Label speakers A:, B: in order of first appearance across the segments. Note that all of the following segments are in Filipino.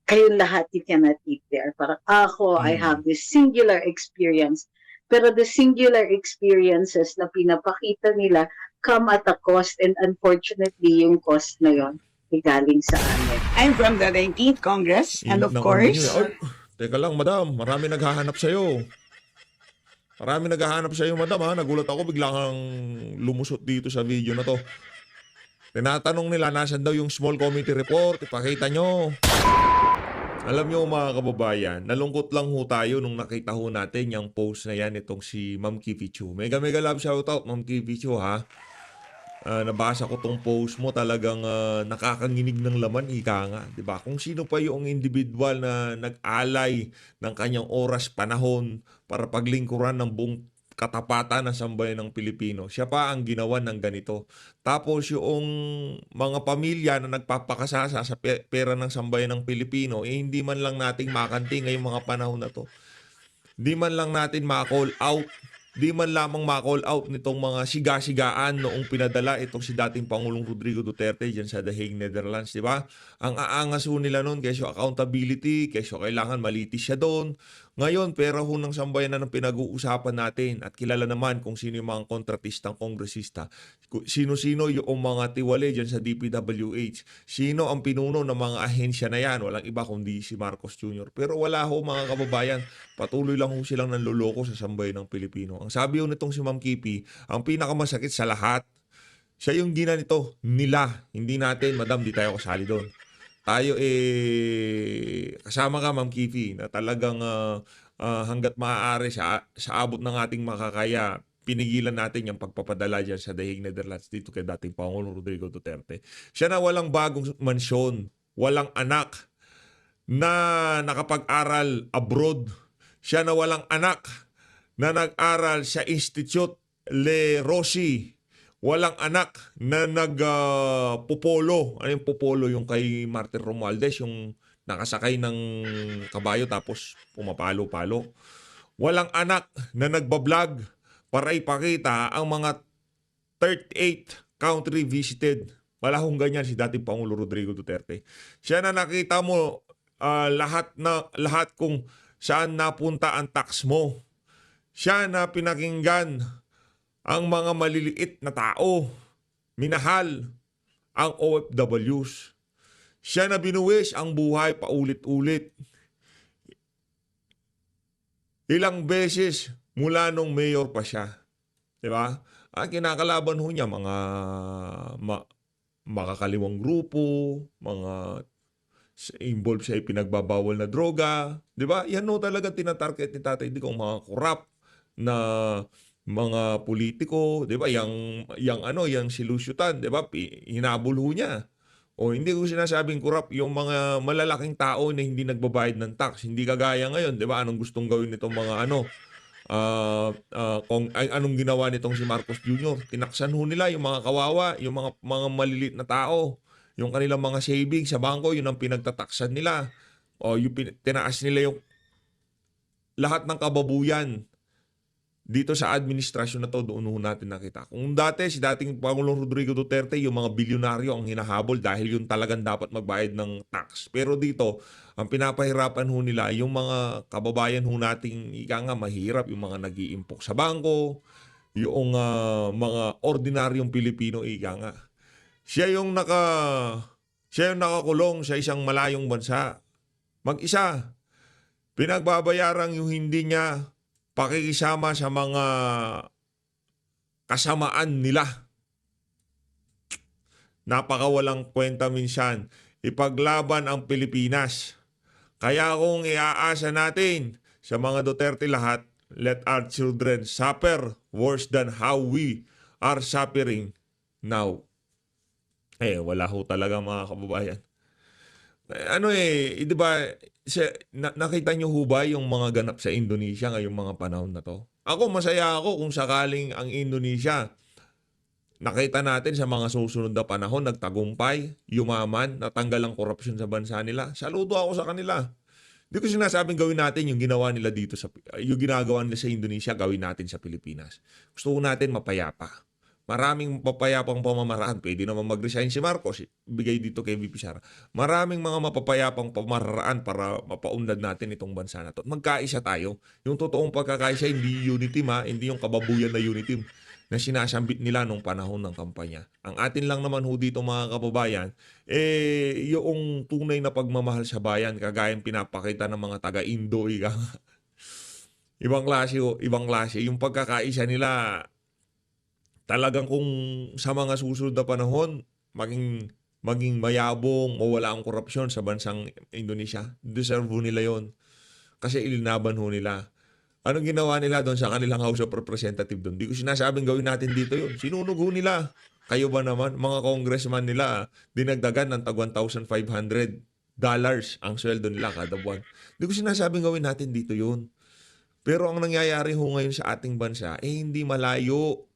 A: kayong lahat, you cannot eat there. Parang ako, I
B: Mm.
A: have this singular experience. Pero the singular experiences na pinapakita nila come at a cost, and unfortunately, yung cost na yon ay galing sa amin.
C: I'm from the 19th Congress, and
B: Init
C: of
B: ng ulo nyo.
C: course,
B: Ay, teka lang, madam. Marami naghahanap sa'yo. Marami naghahanap sa'yo, madam, ha? Nagulat ako, bigla kang lumusot dito sa video na to. Tinatanong nila, nasan daw yung small committee report? Ipakita nyo. Alam nyo mga kababayan, nalungkot lang ho tayo nung nakita ho natin yung post na yan itong si Ma'am Kivi Chu. Mega mega love shoutout Ma'am Kivi Chu, ha. Nabasa ko tong post mo, talagang nakakanginig ng laman, ika nga. 'Di ba? Kung sino pa yung individual na nag-alay ng kanyang oras, panahon para paglingkuran ng buong katapatan ng sambayan ng Pilipino, siya pa ang ginawa ng ganito. Tapos yung mga pamilya na nagpapakasasa sa pera ng sambayan ng Pilipino, hindi man lang nating makanti ngayong mga panahon na to. Di man lang natin ma-call out, di man lamang ma-call out nitong mga siga-sigaan noong pinadala itong si dating Pangulong Rodrigo Duterte dyan sa The Hague, Netherlands, di ba? Ang aangas ho nila noon, kesyo accountability, kesyo kailangan malitis siya doon. Ngayon, pera ho ng sambayan na ng pinag-uusapan natin at kilala naman kung sino yung mga kontratistang kongresista. Sino-sino yung mga tiwali dyan sa DPWH. Sino ang pinuno ng mga ahensya na yan. Walang iba kundi si Marcos Jr. Pero wala ho mga kababayan. Patuloy lang ho silang nanloloko sa sambayan ng Pilipino. Ang sabi ho nitong si Ma'am Kipi, ang pinakamasakit sa lahat, siya yung ginanito nila. Hindi natin, madam, di tayo kasali doon. Tayo kasama ka Ma'am Kifi na talagang hanggat maaari sa abot ng ating makakaya, pinigilan natin yung pagpapadala dyan sa The Hague, Netherlands dito kay dating Pangulong Rodrigo Duterte. Siya na walang bagong mansyon, walang anak, na nakapag-aral abroad. Siya na walang anak na nag-aral sa Institute Le Rossi. Walang anak na nagpupolo. Ano yung pupolo? Yung kay Martin Romualdez, yung nakasakay ng kabayo tapos pumapalo-palo. Walang anak na nagbablog para ipakita ang mga 38 country visited. Wala hong ganyan si dating Pangulo Rodrigo Duterte. Siya na nakita mo lahat kung saan napunta ang tax mo. Siya na pinakinggan ang mga maliliit na tao, minahal ang OFWs. Siya na binuwis ang buhay paulit-ulit. Ilang beses mula nung mayor pa siya. Diba? Ang kinakalaban ho niya, mga makakaliwang grupo, mga involved sa ipinagbabawal na droga. Diba? Yan ho talaga tinatarget ni Tatay Digong, mga korap na mga politiko, 'di ba? Yang si Luciutan, 'di ba? Hinabol ho niya. O hindi ko sinasabing corrupt yung mga malalaking tao na hindi nagbabayad ng tax. Hindi kagaya ngayon, 'di ba? Anong gustong gawin nitong mga anong ginawa nitong si Marcos Jr. Tinaksan ho nila yung mga kawawa, yung mga maliliit na tao. Yung kanilang mga savings sa bangko, yun ang pinagtataksan nila. O yung tinaas nila yung lahat ng kababuyan dito sa administrasyon na to. Doon natin nakita. Kung dati, si dating Pangulong Rodrigo Duterte, yung mga bilyonaryo ang hinahabol dahil yun talagang dapat magbayad ng tax. Pero dito, ang pinapahirapan ho nila, yung mga kababayan ho nating ika nga mahirap, yung mga nag-iimpok sa bangko, yung mga ordinaryong Pilipino ika nga. Siya yung nakakulong sa isang malayong bansa. Mag-isa. Pinagbabayarang yung hindi niya pakikisama sa mga kasamaan nila. Napakawalang kwenta minsan. Ipaglaban ang Pilipinas. Kaya kung iaasa natin sa mga Duterte lahat, let our children suffer worse than how we are suffering now. Wala ho talaga mga kababayan. Di ba, nakita nyo ho ba yung mga ganap sa Indonesia ngayong mga panahon na to? Ako, masaya ako kung sakaling ang Indonesia, nakita natin sa mga susunod na panahon, nagtagumpay, yumaman, natanggal ang korupsyon sa bansa nila. Saludo ako sa kanila. Hindi ko sinasabing gawin natin yung ginawa nila dito, yung ginagawa nila sa Indonesia, gawin natin sa Pilipinas. Gusto ko natin mapayapa. Maraming mapapayapang pamamaraan. Pwede naman mag-resign si Marcos. Bigay dito kay VP Sara. Maraming mga mapapayapang pamamaraan para mapaunlad natin itong bansa na to. Magkaisa tayo. Yung totoong pagkakaisa, hindi unity team, hindi yung kababuyan na unity team na sinasambit nila nung panahon ng kampanya. Ang atin lang naman ho dito mga kababayan, yung tunay na pagmamahal sa bayan, kagayang pinapakita ng mga taga-Indo, ibang klase ho, ibang klase. Yung pagkakaisa nila, talagang kung sa mga susunod na panahon, maging mayabong o wala ang korupsyon sa bansang Indonesia, deserve ho nila yon. Kasi ilinaban ho nila. Anong ginawa nila doon sa kanilang House of Representative doon? Di ko sinasabing gawin natin dito yun. Sinunog ho nila. Kayo ba naman, mga congressman nila, dinagdagan ng tag $1,500 ang sweldo nila kada buwan. Di ko sinasabing gawin natin dito yun. Pero ang nangyayari ho ngayon sa ating bansa, hindi malayo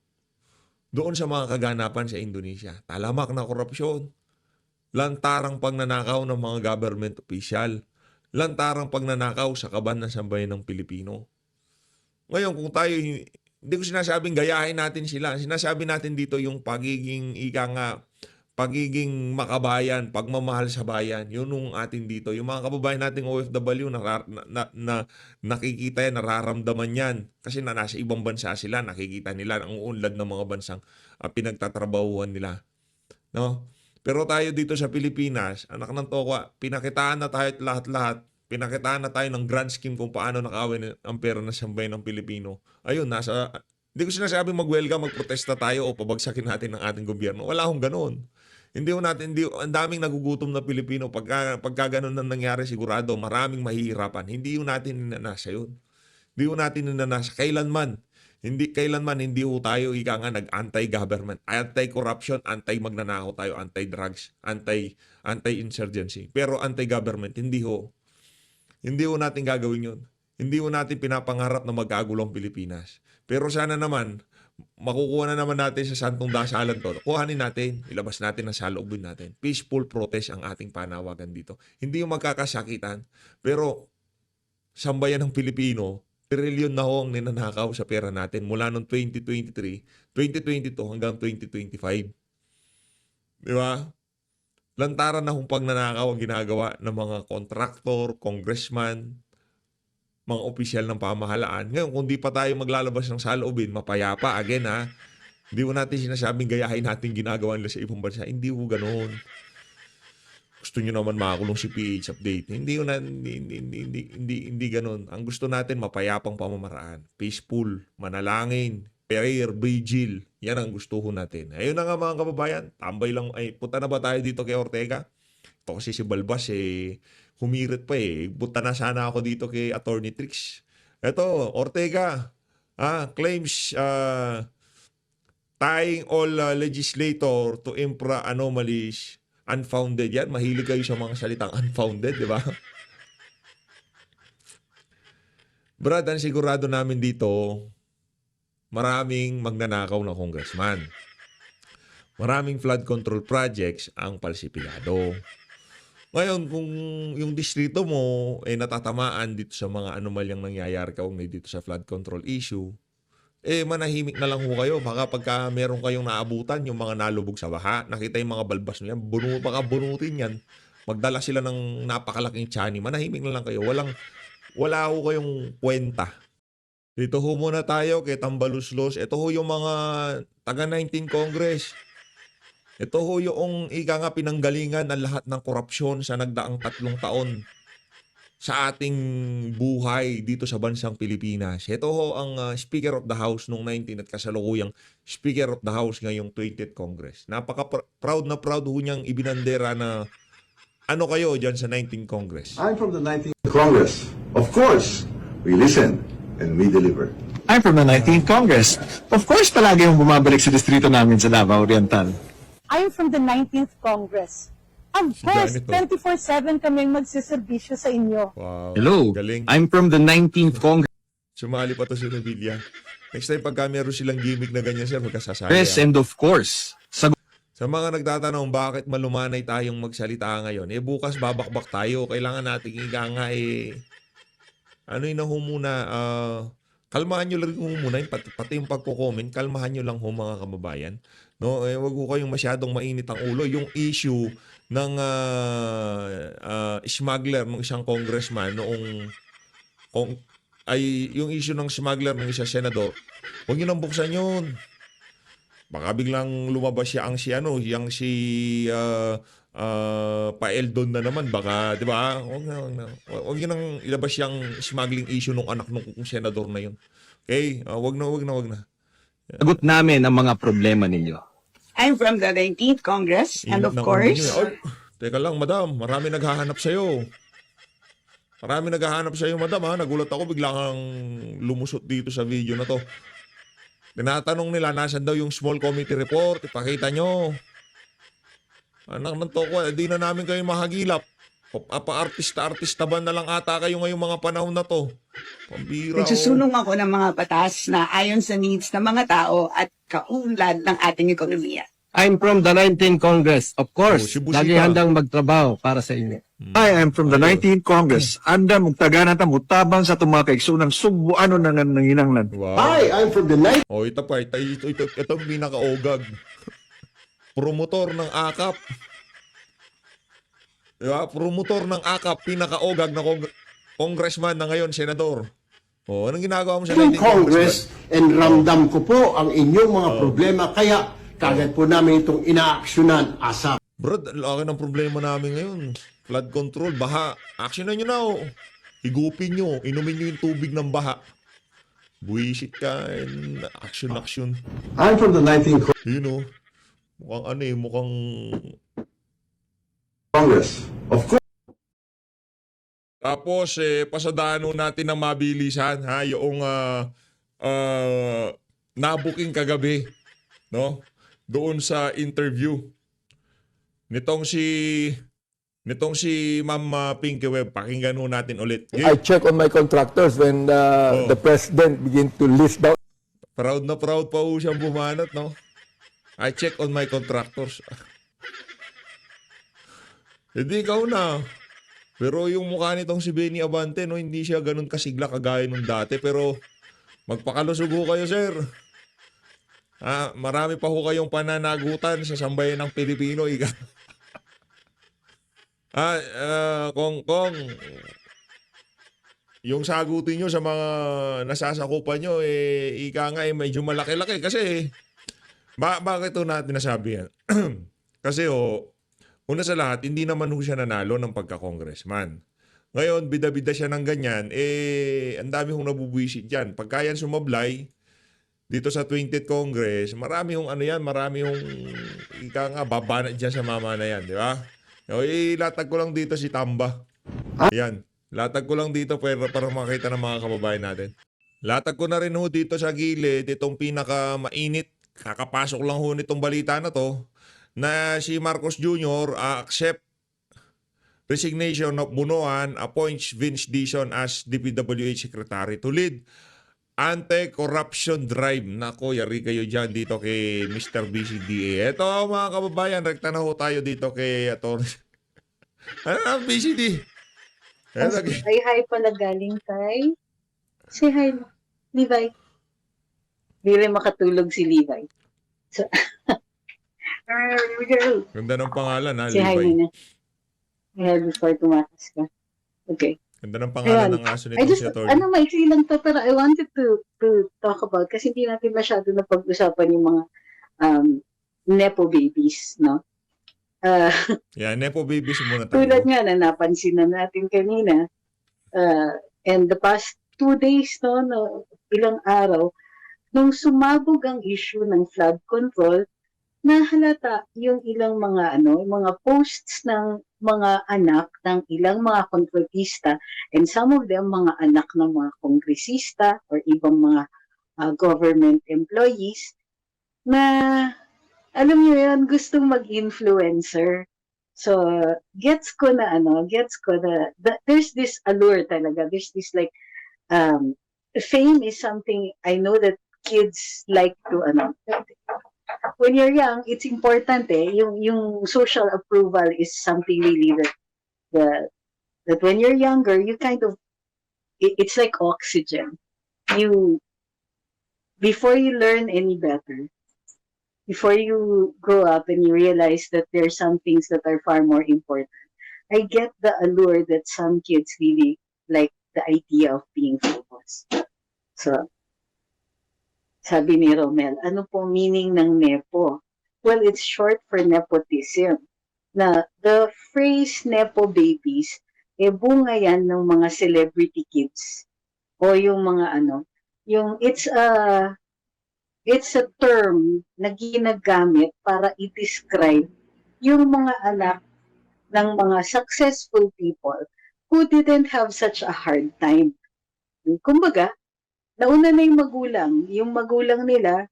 B: doon sa mga kaganapan sa Indonesia. Talamak na korupsyon. Lantarang pagnanakaw ng mga government official. Lantarang pagnanakaw sa kaban ng sambayan ng Pilipino. Ngayon, kung tayo, hindi ko sinasabing gayahin natin sila. Sinasabi natin dito yung pagiging pagiging makabayan, pagmamahal sa bayan. Yun yung atin dito. Yung mga kababayan nating OFW na nakikita yan, nararamdaman yan. Kasi nasa ibang bansa sila, nakikita nila ang unlad ng mga bansang pinagtatrabahuhan nila. No? Pero tayo dito sa Pilipinas, anak ng tokwa, pinakitaan na tayo lahat-lahat. Pinakitaan na tayo ng grand scheme kung paano nakawin ang pera ng sambayan ng Pilipino. Ayun, hindi ko sinasabing mag-welcome, magprotesta tayo o pabagsakin natin ng ating gobyerno. Wala akong ganoon. Ang daming nagugutom na Pilipino. Pagka ganun na nangyari, sigurado, maraming mahihirapan. Hindi yung natin ninanasa yun. Hindi yung natin ninanasa. Kailanman hindi ho tayo nag-anti-government, anti-corruption, anti-magnanakaw tayo, anti-drugs, anti-insurgency. Pero anti-government, hindi ho. Hindi ho natin gagawin yun. Hindi ho natin pinapangarap na magkagulong Pilipinas. Pero sana naman, makukuha na naman natin sa santong dasalan to. Kuhanin natin, ilabas natin ang saloobin natin. Peaceful protest ang ating panawagan dito. Hindi yung magkakasakitan, pero sambayan ng Pilipino, trilyon na ho ang ninanakaw sa pera natin mula noong 2023, 2022 hanggang 2025. Di ba? Lantaran na kung pagnanakaw ang ginagawa ng mga kontraktor, congressman, mga opisyal ng pamahalaan. Ngayon, kung di pa tayo maglalabas ng saloobin, mapayapa, again ha, hindi mo natin sinasabing gayahin natin ginagawa nila sa ibang bansa. Hindi ho ganoon. Gusto nyo naman makakulong si PH update. Hindi ganoon. Ang gusto natin, mapayapang pamamaraan. Peaceful, manalangin, prayer, vigil. Yan ang gusto ho natin. Ayun na nga mga kababayan. Tambay lang. Punta na ba tayo dito kay Ortega? Ito kasi si Balbas humirit pa Punta na sana ako dito kay Attorney Trix. Ito, Ortega. Claims tying all legislator to infra anomalies unfounded. Yan, mahilig kayo sa mga salitang unfounded, di ba? Brad, ang sigurado namin dito, maraming magnanakaw na congressman. Maraming flood control projects ang palsipilado. Ngayon, kung yung distrito mo natatamaan dito sa mga anomalyang nangyayari kaugnay dito sa flood control issue, manahimik na lang ho kayo. Baka pagka meron kayong naabutan, yung mga nalubog sa baha, nakita yung mga balbas nyo yan, baka bunutin yan. Magdala sila ng napakalaking tiyan. Manahimik na lang kayo. Wala ho kayong kwenta. Dito ho muna tayo kay Tambaluslos. Ito ho yung mga taga 19 Congress. Ito ho yung pinanggalingan ng lahat ng korupsyon sa nagdaang 3 taon sa ating buhay dito sa bansang Pilipinas. Ito ho ang Speaker of the House noong 19 at kasalukuyang Speaker of the House ngayong 20th Congress. Napaka-proud na proud ho niyang ibinandera na ano kayo dyan sa 19th Congress.
D: I'm from the 19th Congress. Of course, we listen and we deliver.
E: I'm from the 19th Congress. Of course, palagi yung bumabalik sa distrito namin sa Davao Oriental.
F: I'm from the 19th Congress. Of course,
B: Ganito.
F: 24/7 kaming magsiservisyo sa inyo.
B: Wow.
E: Hello,
B: Galing.
E: I'm from the 19th Congress
B: Sumali pa to si Revilla. Next time pagka meron silang gimmick na ganyan, sir, magkasasali.
E: and of course, sa
B: Sa mga nagtatanong bakit malumanay tayong magsalita ngayon, bukas babakbak tayo. Kailangan nating ano yun na ho muna, kalmahan nyo lang ho muna, pati yung pagko-comment, kalmahan nyo lang ho mga kababayan. No, wag ho kayong masyadong mainit ang ulo. Yung issue ng smuggler ng isang congressman yung issue ng smuggler ng isang senador, huwag nyo nang buksan yun. Baka biglang lumabas yung pa-Eldon na naman, baka, di ba? Huwag nyo nang ilabas yung smuggling issue ng anak ng senador na yun. Okay? Wag na.
E: Sagot namin ang mga problema ninyo.
C: I'm from the 19th Congress, and
B: Init
C: of
B: ng
C: course,
B: ulo nyo. Ay, teka lang, madam. Marami naghahanap sa'yo. Madam, ha? Nagulat ako, bigla kang lumusot dito sa video na to. Tinatanong nila, nasan daw yung small committee report? Ipakita nyo. Anak ng toko, di na namin kayo mahagilap. Pa-artista ba na lang ata kayo ngayong mga panahon na to? Pambira,
C: nagsusulong ako ng mga batas na ayon sa needs ng mga tao at kaunlad ng ating ekonomiya.
G: I'm from the 19th Congress. Of course,
B: si Busita.
G: lagi handang magtrabaho para sa inyo.
E: I am from the 19th Congress. Anda magtagana ta mutabang sa tumakay sunang subo ano nang nanginanglan.
B: Wow.
D: Hi, I'm from the night.
B: Oh, ito pa. Ito ang pinaka-ogag. Promotor ng AKAP. Diba? Promotor ng AKAP, pinaka-ogag na congressman na ngayon, senador. Oh, anong ginagawa mo sa
H: Yung
B: 19th
H: Congress and ramdam ko po ang inyong mga problema kaya kagad po namin itong inaaksyonan ASAP.
B: Bro, laki ng problema namin ngayon. Flood control, baha. Actionan nyo na, oh. Higupin nyo. Inumin nyo yung tubig ng baha. Buwisit ka. Action.
D: I'm from the 19th
B: Yun, oh. Mukhang
D: Congress. Of course.
B: Tapos, pasadaan natin ng mabilisan, ha? Yung nabuking kagabi, no? Doon sa interview. Nitong si Ma'am Pinky Webb, pakinggan ho natin ulit.
I: I check on my contractors when the president begin to list down.
B: Proud na proud pa ho siyang bumanat, no? I check on my contractors. Hindi ikaw na. Pero yung mukha nitong si Benny Abante, no, hindi siya ganun kasigla kagaya nung dati. Pero magpakalusog ho kayo, sir. Marami pa ho kayong pananagutan sa sambayan ng Pilipino. Kong, yung sagutin nyo sa mga nasasakupan nyo, medyo malaki-laki. Kasi, bakit ito natin nasabi yan? Kasi, una sa lahat, hindi naman ho siya nanalo ng pagka-congressman. Ngayon, bida-bida siya ng ganyan, ang dami hong nabubwisit dyan. Pagka yan sumablay, dito sa 20th Congress, marami hong babanat dyan sa mama na yan, di ba? Latag ko lang dito si Tamba. Yan. Latag ko lang dito para makita ng mga kababayan natin. Latag ko na rin ho dito sa gilid, itong pinaka-mainit. Kakapasok lang ho nitong balita na to, na si Marcos Jr. Accept resignation of Bunoan, appoints Vince Dizon as DPWH Secretary to lead anti-corruption drive. Nako, yari kayo dyan dito kay Mr. BCDA. Ito mga kababayan, rekta na ho tayo dito kay Atty. BCD?
A: Hi pala galing kay... Say hi, Levi. Hindi rin makatulog si Levi. So,
B: Ganda ng pangalan, ha,
A: say hi
B: Levi.
A: muna. Hi before tumakas ka. Okay.
B: Ganda ng pangalan
A: Ayan.
B: ng aso
A: I
B: nito
A: just,
B: si Atty.
A: maiksi lang to, pero I wanted to talk about, kasi hindi natin masyado na pag-usapan yung mga nepo babies, no?
B: Yeah, Nepo babies muna tayo.
A: Tulad nga na napansin na natin kanina, and the past 2 days, no, ilang araw, nung sumabog ang issue ng flood control, nahalata yung ilang mga posts ng mga anak ng ilang mga kontratista, and some of them mga anak ng mga kongresista or ibang mga government employees na alam niyo yan, gustong mag-influencer. So, gets ko na there's this allure talaga. There's this fame is something I know that kids like to, when you're young, it's important yung social approval is something really that when you're younger, you kind of, it's like oxygen. you, before you learn any better, before you grow up and you realize that there's some things that are far more important. I get the allure that some kids really like the idea of being famous. So, sabi ni Romel, ano po meaning ng nepo? Well, it's short for nepotism. Na the phrase nepo babies, bunga yan ng mga celebrity kids. O yung mga yung it's a term na ginagamit para i-describe yung mga anak ng mga successful people who didn't have such a hard time. Kumbaga, nauna na yung magulang nila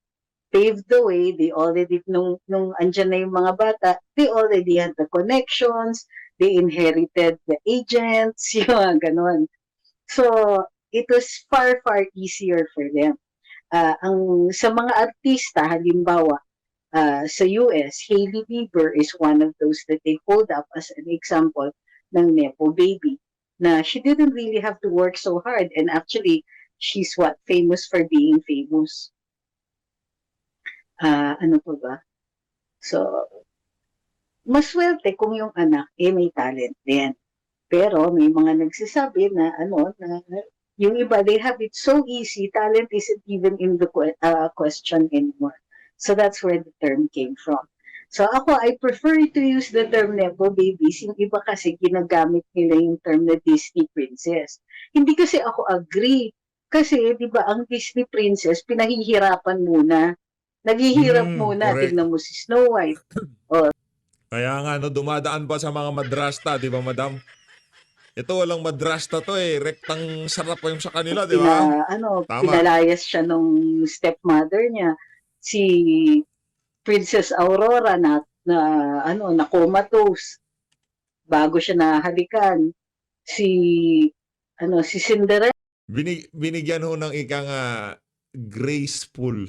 A: paved the way, they already, nung andyan na yung mga bata, they already had the connections, they inherited the agents, yung mga ganon. So, it was far, far easier for them. Sa mga artista, halimbawa, sa US, Hailey Bieber is one of those that they hold up as an example ng nepo baby. Na she didn't really have to work so hard, and actually, she's famous for being famous. Ano pa ba? So, maswerte kung yung anak may talent din. Pero may mga nagsasabi na yung iba, they have it so easy, talent isn't even in the question anymore. So that's where the term came from. So ako, I prefer to use the term nepo babies. Yung iba kasi ginagamit nila yung term na Disney princess. Hindi kasi ako agree. Kasi, di ba, ang Disney princess, pinahihirapan muna. Naghihirap muna.
B: Correct.
A: Tignan mo si Snow White.
B: Kaya nga, dumadaan pa sa mga madrasta, di ba, madam? Ito, walang madrasta to rektang sarap pa yung sa kanila, di ba? Tama.
A: Pinalayas siya nung stepmother niya. Si Princess Aurora na comatose bago siya nahalikan. Si Cinderella.
B: Binigyan ho ng graceful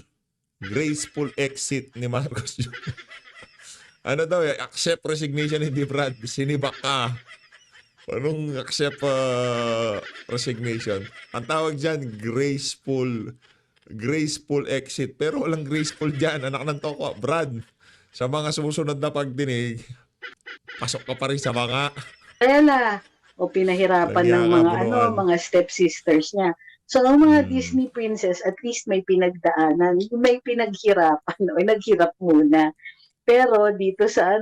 B: exit ni Marcos Jr. Ano daw accept resignation, hindi Brad, sinibak ka. Anong accept resignation? Ang tawag dyan, graceful exit. Pero walang graceful dyan, anak ng toko. Brad, sa mga sumusunod na pagdinig, pasok ka pa rin sa mga
A: O pinahirapan ng
B: Nagyakabunuan.
A: mga stepsisters niya. So, ang mga Disney princess, at least may pinagdaanan, may pinaghirapan, o naghirap muna. Pero dito sa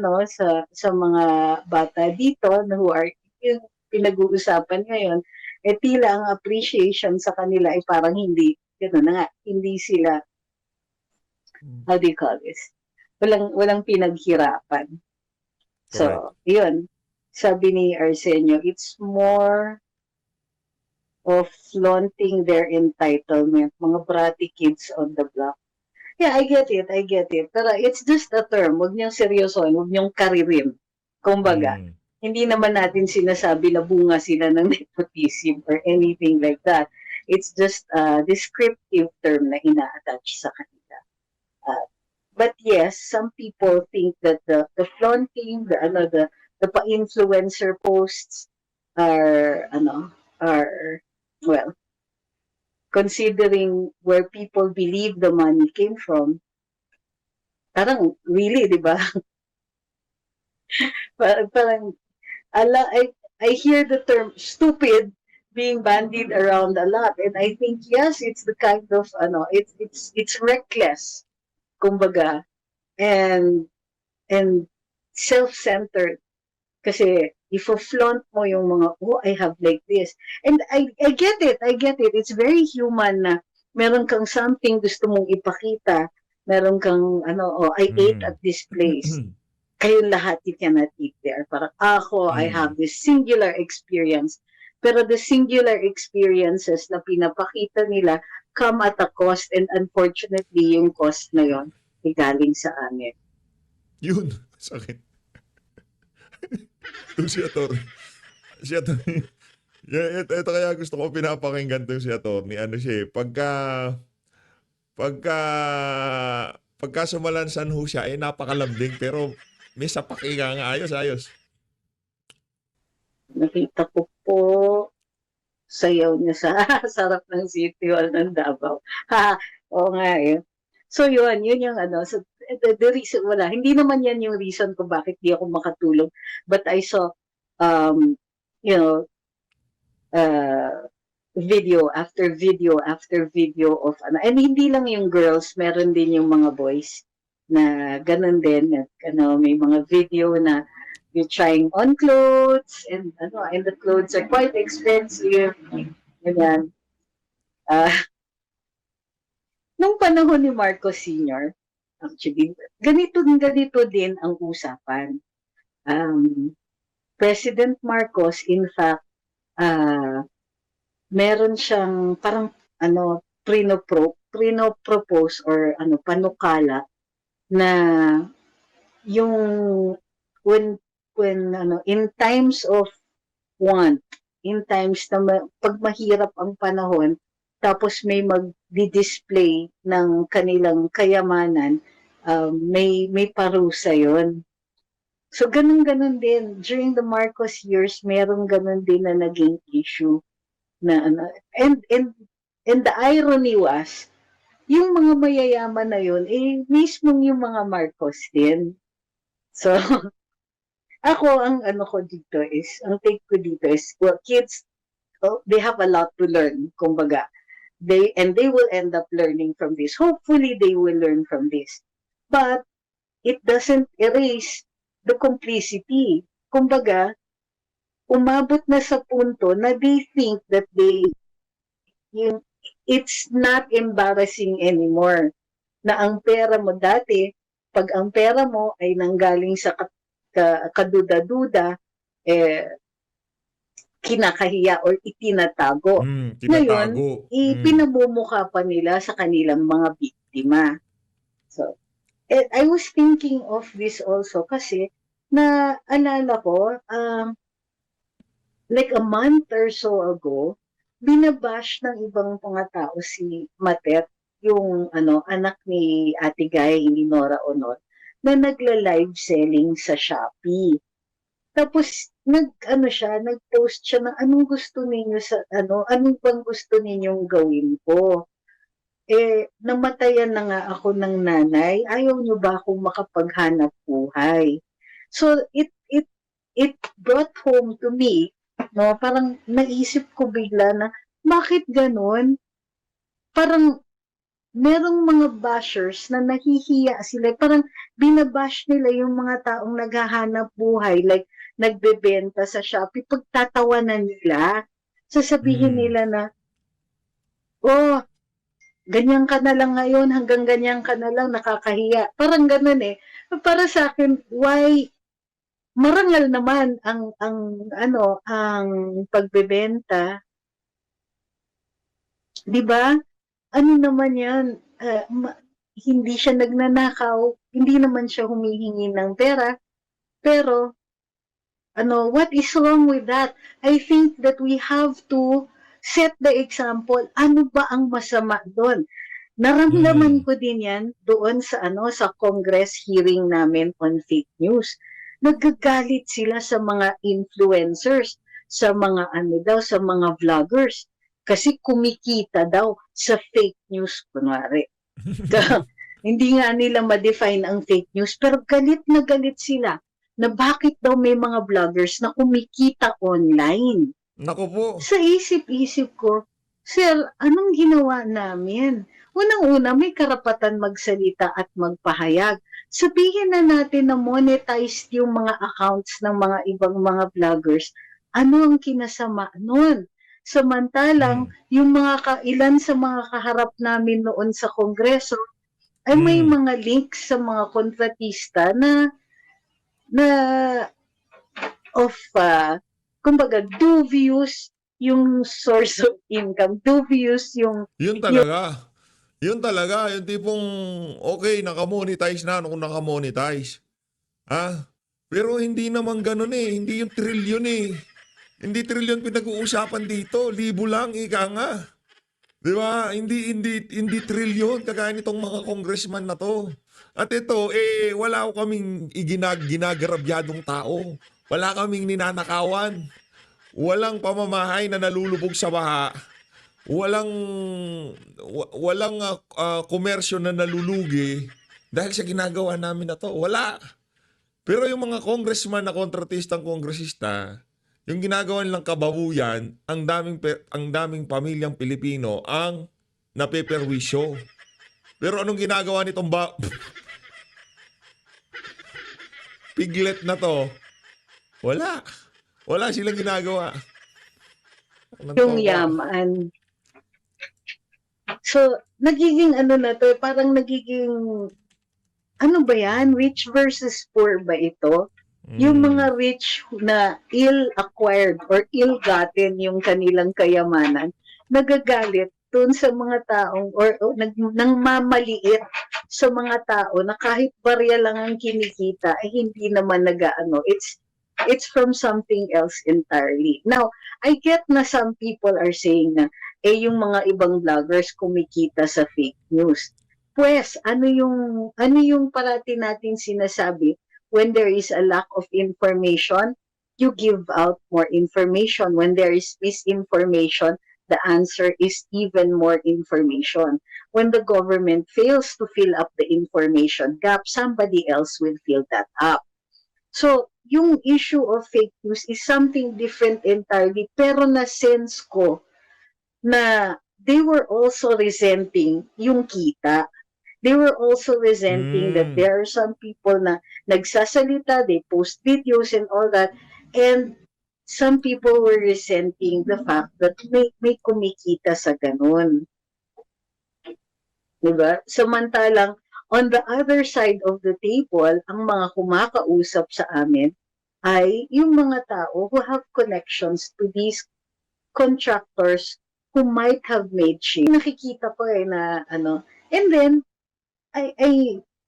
A: mga bata dito who are yung pinag-uusapan ngayon, tila ang appreciation sa kanila ay parang hindi sila, how do you call this? Walang pinaghirapan. So, yun. Sabi ni Arsenio, it's more of flaunting their entitlement, mga bratty kids on the block. Yeah, I get it. Pero it's just a term. Huwag niyong seryosoin, huwag niyong karirin. Kumbaga, hindi naman natin sinasabi na bunga sila ng nepotism or anything like that. It's just a descriptive term na ina-attach sa kanila. But yes, some people think that the flaunting, the pa-influencer posts are considering where people believe the money came from, parang really, di ba? parang I hear the term stupid being bandied around a lot, and I think yes, it's the kind of it's reckless, kumbaga, and self-centered. Kasi ifo-flaunt mo yung mga, I have like this. And I get it. It's very human na meron kang something gusto mong ipakita. Meron kang, I ate at this place. Kayong lahat, you cannot eat there. Parang ako, I have this singular experience. Pero the singular experiences na pinapakita nila come at a cost, and unfortunately, yung cost na yon ay galing sa amin.
B: Yun, sakit. Itong si Atty. Ito kaya gusto ko pinapakinggan itong si Atty. Ano siya pagka sumalansan ho siya, napakalambing, pero may sapakika nga, ayos.
A: Nakita ko po sayaw niya sa sarap ng City Hall ng Davao. Oo nga eh. So yun yung ano, so, the reason, wala, hindi naman yan yung reason kung bakit di ako makatulog. But I saw, you know, video after video after video of ano, and hindi lang yung girls, meron din yung mga boys na ganun din, ano, may mga video na you're trying on clothes and ano, and the clothes are quite expensive. Ganyan. Nung panahon ni Marcos Sr., actually, ganito din ang usapan. President Marcos, in fact, meron siyang parang ano, propose or ano, panukala na yung when ano, in times of want, in times na pag mahirap ang panahon, tapos may mag-display ng kanilang kayamanan, may parusa yon. So ganun din during the Marcos years, merong ganun din na naging issue na ano, and the irony was yung mga mayayaman na yun mismong yung mga Marcos din. So ako ang ano ko dito is, ang take ko dito is, well, kids, they have a lot to learn, kumbaga. They will end up learning from this. Hopefully, they will learn from this. But it doesn't erase the complicity. Kumbaga, umabot na sa punto na they think that it's not embarrassing anymore. Na ang pera mo dati, pag ang pera mo ay nanggaling sa kaduda-duda, kinakahiya or itinatago. Ngayon, pinamumukha pa nila sa kanilang mga biktima. So, I was thinking of this also kasi naalala ko, like a month or so ago, binabash ng ibang mga tao si Matet, yung ano, anak ni Ate Gay, ni Nora Honor, na nagla-live selling sa Shopee. Tapos nag-post siya ng anong gusto ninyo sa anong bang gusto ninyong gawin ko? Namatayan na nga ako ng nanay, ayaw niyo ba akong makapaghanap buhay? So it brought home to me, no, parang naisip ko bigla na bakit ganun? Parang merong mga bashers na nahihiya sila, parang binabash nila yung mga taong naghahanap buhay, like nagbebenta sa Shopee, pagtatawanan nila. Sasabihin nila na, oh, ganyan ka na lang ngayon, hanggang ganyan ka na lang, nakakahiya. Parang ganun eh. Para sa akin, why, marangal naman ang pagbebenta. 'Di ba? Ano naman 'yan? Hindi siya nagnanakaw, hindi naman siya humihingi ng pera, pero what is wrong with that? I think that we have to set the example. Ano ba ang masama doon? Naramdaman ko din yan doon sa sa Congress hearing namin on fake news. Nagagalit sila sa mga influencers, sa mga sa mga vloggers. Kasi kumikita daw sa fake news, kunwari. Hindi nga nila ma-define ang fake news, pero galit na galit sila na bakit daw may mga vloggers na kumikita online.
B: Naku po.
A: Sa isip-isip ko, sir, anong ginawa namin? Unang-una, may karapatan magsalita at magpahayag. Sabihin na natin na monetized yung mga accounts ng mga ibang mga vloggers. Ano ang kinasama nun? Samantalang, yung ilan sa mga kaharap namin noon sa Kongreso, ay may mga links sa mga kontratista na kumbaga, dubious yung source of income, dubious yung...
B: Yun talaga. Yun talaga. Yung tipong, okay, nakamonetize na kung nakamonetize. Pero hindi naman ganun eh. Hindi yung trilyon eh. Hindi trilyon pinag-uusapan dito. Libo lang, ika nga. Di ba? Hindi trilyon kagaya nitong mga congressman na to. At ito, wala ko kaming ginagarabyadong tao. Wala kaming ninanakawan. walang pamamahay na nalulubog sa baha, walang komersyo na nalulugi dahil sa ginagawa namin na to. Wala. Pero yung mga congressman na kontratistang kongresista, yung ginagawa nilang kababuyan, ang daming pamilyang Pilipino ang napeperwisyo. Pero anong ginagawa nitong piglet na to? Wala. Wala silang ginagawa.
A: Yung yaman. So, nagiging ano na to, parang nagiging, ano ba yan? Rich versus poor ba ito? Yung mga rich na ill-acquired or ill-gotten yung kanilang kayamanan, nagagalit dun sa mga taong or nang mamaliit sa mga tao na kahit barya lang ang kinikita ay hindi naman nagaano. It's from something else entirely. Now, I get na some people are saying na yung mga ibang vloggers kumikita sa fake news. Pues, ano yung parati natin sinasabi? When there is a lack of information, you give out more information. When there is misinformation, the answer is even more information. When the government fails to fill up the information gap, somebody else will fill that up. So, yung issue of fake news is something different entirely, pero na-sense ko na they were also resenting yung kita. They were also resenting that there are some people na nagsasalita, they post videos and all that, and some people were resenting the fact that may kumikita sa ganun. Diba? Samantalang, on the other side of the table, ang mga kumakausap sa amin ay yung mga tao who have connections to these contractors who might have made shame. Nakikita ko na ano. And then,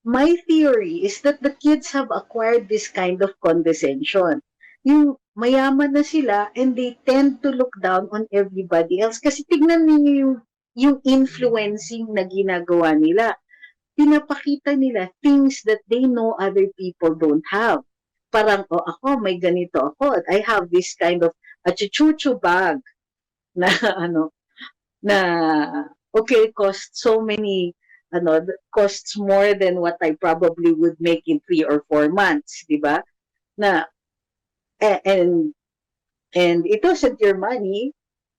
A: my theory is that the kids have acquired this kind of condescension. Yung mayaman na sila and they tend to look down on everybody else. Kasi tignan niyo yung influencing na ginagawa nila. Pinapakita nila things that they know other people don't have. Parang, ako, may ganito ako. I have this kind of a chuchuchu bag na, okay, costs so many, costs more than what I probably would make in 3 or 4 months, di ba? Na, and it wasn't your money.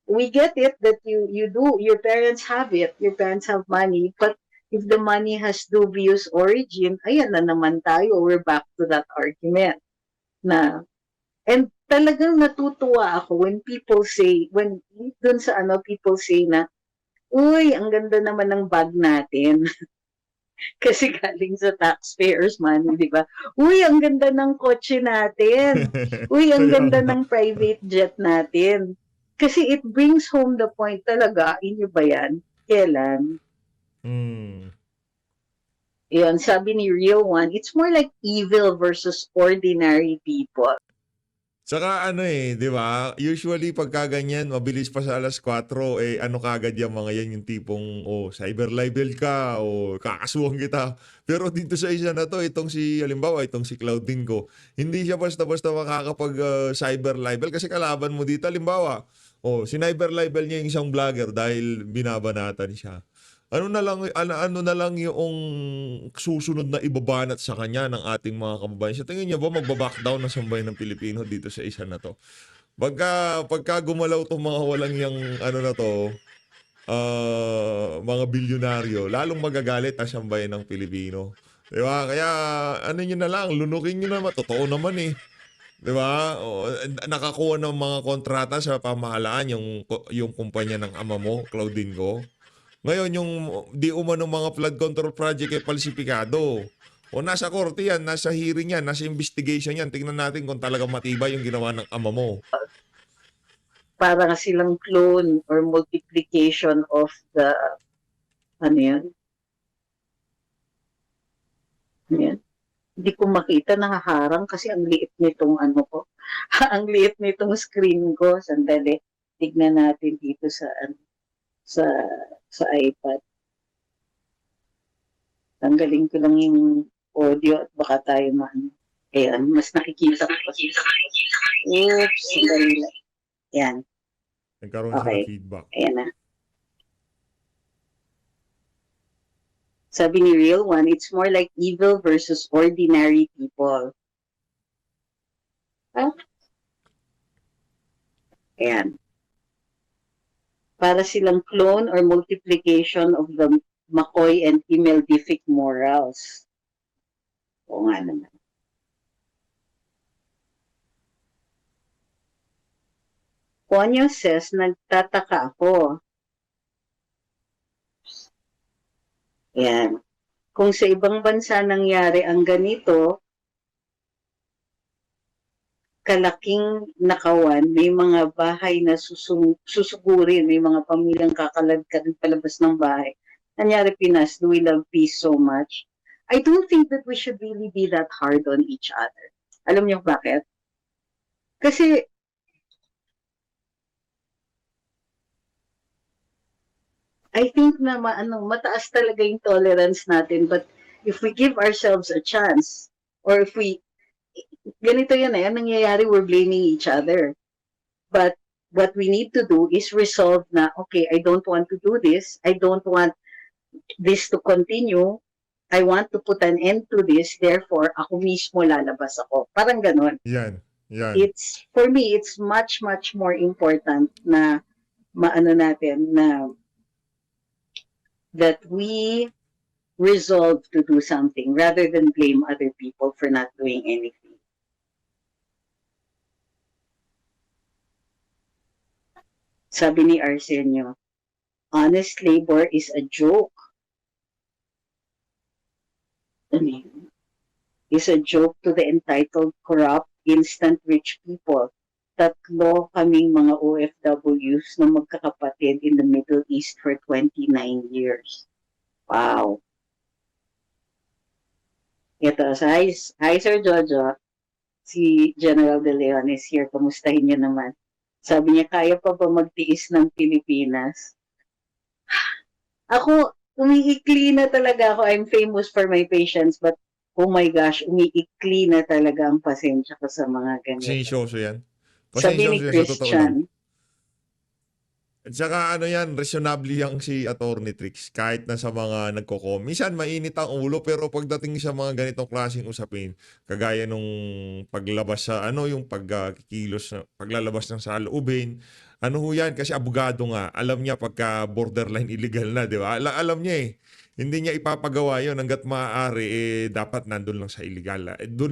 A: We get it that you do, your parents have it, your parents have money, but if the money has dubious origin, ayan na naman tayo, we're back to that argument. And talagang natutuwa ako when people say, people say na, uy, ang ganda naman ng bag natin. Kasi galing sa taxpayers' money, di ba? Uy, ang ganda ng kotse natin. Uy, ang ganda ng private jet natin. Kasi it brings home the point talaga, inyo ba yan? Kailan? Yan, sabi ni Real One, it's more like evil versus ordinary people.
B: Saka di ba? Usually pagka ganyan, mabilis pa sa alas 4, kagad yung mga yan yung tipong, cyber libel ka, kakasuhan kita. Pero dito sa isa na to, halimbawa, itong si Claudine ko, hindi siya basta-basta makakapag cyber libel kasi kalaban mo dito, halimbawa, si-cyber libel niya yung isang vlogger dahil binabanatan siya. Ano na lang yung susunod na ibabanat sa kanya ng ating mga kababayan? Sa tingin niyo ba magbaback down ng sambayan ng Pilipino dito sa isa na to? Pagka gumalaw tong mga walang yung mga bilyonaryo, lalong magagalit ang sambayan ng Pilipino. Di ba? Kaya nyo na lang, lunukin nyo naman. Totoo naman Di ba? Nakakuha ng mga kontrata sa pamahalaan yung kumpanya ng ama mo, Claudine ko. Ngayon, yung di umano mga flood control project falsipikado. Nasa korte yan, nasa hearing yan, nasa investigation yan. Tingnan natin kung talagang matibay yung ginawa ng ama mo.
A: Parang silang clone or multiplication of the, yan? Hindi ko makita, nakaharang kasi ang liit nitong ang liit nitong screen ko. Sandali, tignan natin dito sa iPad. Tanggalin ko lang yung audio at baka tayo Ayan, mas nakikita ko. Oops, sandali lang. Yan.
B: Nagkaroon siya
A: Okay.
B: ng feedback.
A: Ayan na. Sabi ni Real One, it's more like evil versus ordinary people. Ah? Ayan. Para silang clone or multiplication of the McCoy and Imeldific morals. Oo nga naman. Ponyo says, nagtataka ako. Yan. Kung sa ibang bansa nangyari ang ganito, kalaking nakawan, may mga bahay na susugurin, may mga pamilyang kakalagkad palabas ng bahay. Nangyari Pinas, do we love peace so much? I don't think that we should really be that hard on each other. Alam niyo bakit? Kasi I think na mataas talaga yung tolerance natin, but if we give ourselves a chance, or if we, ganito yan ang nangyayari, we're blaming each other. But what we need to do is resolve na, okay, I don't want to do this, I don't want this to continue, I want to put an end to this, therefore, ako mismo lalabas ako. Parang ganon.
B: Yan.
A: It's, for me, it's much, much more important na maano natin na that we resolve to do something rather than blame other people for not doing anything. Sabi ni Arsenio, honest labor is a joke. Ano yun? Is a joke to the entitled, corrupt, instant rich people. Tatlo kaming mga OFWs na magkakapatid in the Middle East for 29 years. Wow. Ito, hi Sir Jojo. Si General De Leon is here. Kamustahin niyo naman. Sabi niya, kaya pa ba magtiis ng Pilipinas? Ako, umiikli na talaga ako. I'm famous for my patience, but oh my gosh, umiikli na talaga ang pasensya ko sa mga ganito.
B: Pasensyoso yan.
A: Sabi ni
B: Pasensyoso yan sa totoo lang.
A: Christian,
B: At saka ano yan, reasonable yang si Attorney Trix kahit na sa mga nagko-comment. Minsan mainit ang ulo pero pagdating sa mga ganitong klaseng usapin, kagaya nung paglabas sa yung pagkikilos, paglalabas ng saloobin, ano ho yan kasi abogado nga, alam niya pagka borderline illegal na, di ba? Alam niya eh. Hindi niya ipapagawa yon hanggat maaari dapat nandun lang sa illegal.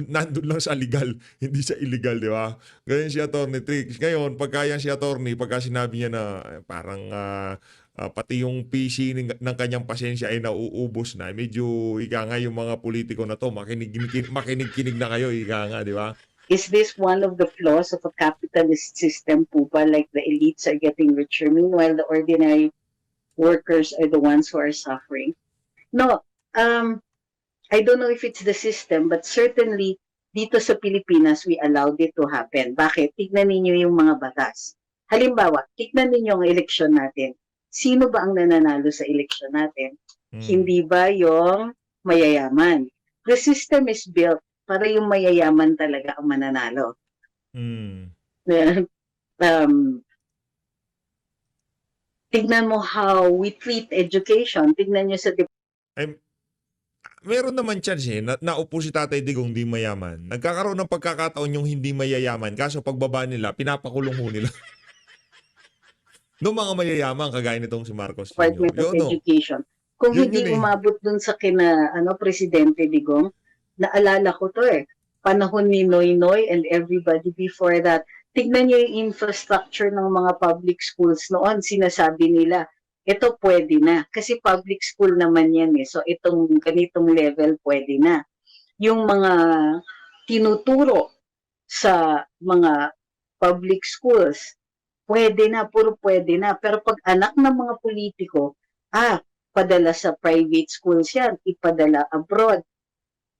B: Nandun lang sa legal, hindi sa illegal, di ba? Ganyan si Attorney Trix. Ngayon, pagka yan si Attorney, pagka sinabi niya na parang pati yung PC ng kanyang pasensya ay nauubos na, medyo ika nga yung mga politiko na to, makinig-kinig na kayo, ika nga, di ba?
A: is this one of the flaws of a capitalist system po ba? Like the elites are getting richer, meanwhile the ordinary workers are the ones who are suffering? No, I don't know if it's the system, but certainly dito sa Pilipinas, we allowed it to happen. Bakit? Tignan ninyo yung mga batas. Halimbawa, tignan ninyo ang eleksyon natin. Sino ba ang nananalo sa eleksyon natin? Hindi ba yung mayayaman? The system is built para yung mayayaman talaga ang mananalo. Tignan mo how we treat education. Tignan nyo sa
B: meron naman chance naupo si Tatay Digong di mayaman. Nagkakaroon ng pagkakataon yung hindi mayayaman. Kaso pagbaba nila, pinapakulong ho nila. Noong mga mayayaman, kagaya nitong si Marcos.
A: Department of Education. Kung
B: Yun
A: hindi
B: yun eh.
A: umabot dun sa Presidente Digong, naalala ko to panahon ni Noynoy and everybody before that. Tignan niyo yung infrastructure ng mga public schools noon. Sinasabi nila, ito pwede na. Kasi public school naman yan So itong ganitong level pwede na. Yung mga tinuturo sa mga public schools, pwede na, puro pwede na. Pero pag anak ng mga politiko, padala sa private schools yan, ipadala abroad.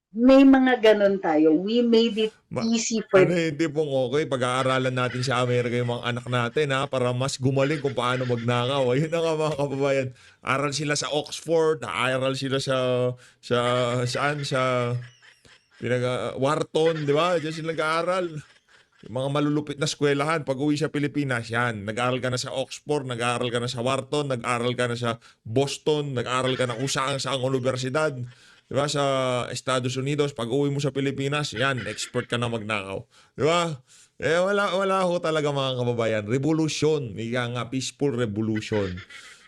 A: May mga ganon tayo. We made it easy for
B: Hindi pong okay. Pag-aaralan natin sa Amerika yung mga anak natin para mas gumaling kung paano magnakaw. Ayun na nga mga kababayan. Aral sila sa Oxford, aral sila sa Wharton, di ba? Diyan sila nag-aaral. Yung mga malulupit na eskwelahan, pag uwi sa Pilipinas, yan. Nag-aral ka na sa Oxford, nag-aral ka na sa Wharton, nag-aral ka na sa Boston, nag-aral ka na kung saan universidad. Di ba? Sa Estados Unidos, pag uwi mo sa Pilipinas, yan, expert ka na magnakaw. Di ba? Wala ho talaga mga kababayan. Revolution. Ika nga, peaceful revolution.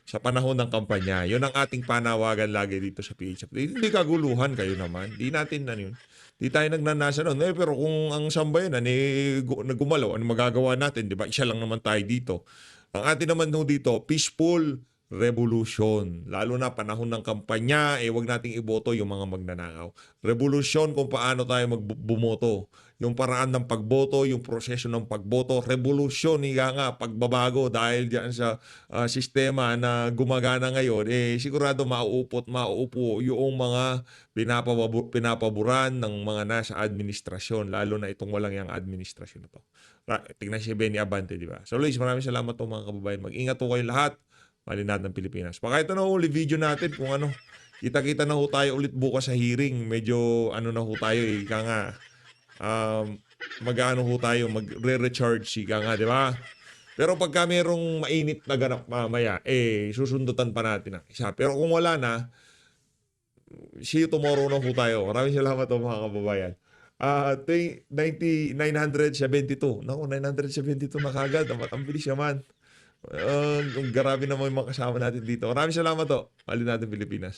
B: Sa panahon ng kampanya. Yun ang ating panawagan lagi dito sa PH. Hindi kaguluhan kayo naman. Di natin yun. Di tayo nagnanasa nun. Pero kung ang sambayanan nagumalaw, ano magagawa natin? Di ba? Isa lang naman tayo dito. Ang atin naman dito, peaceful revolution. Lalo na panahon ng kampanya, wag nating iboto yung mga magnanakaw. Revolution kung paano tayo magbumoto. Yung paraan ng pagboto, yung proseso ng pagboto. Revolution, nga, pagbabago dahil diyan sa sistema na gumagana ngayon, sigurado mauupo yung mga pinapaboran ng mga nasa administrasyon, lalo na itong walang yang administrasyon na to. Tingnan si Benny Abante, di ba? So Luis, maraming salamat po mga kababayan. Mag-ingat po kayong lahat. Malinad ng Pilipinas. Baka ito na uli video natin kung ano. Kita-kita na ho tayo ulit bukas sa hearing. Medyo na ho tayo ika nga. Mag-ano ho tayo, magre-recharge ika nga, di ba? Pero pagka merong mainit na ganap mamaya, susundutan pa natin ang isa. Pero kung wala na, see you tomorrow na ho tayo. Maraming salamat po mga kababayan. 972. Naku, 972 na kagad. Ang bilis naman. Grabe naman yung mga kasama natin dito. Maraming salamat to. Malinad ng Pilipinas.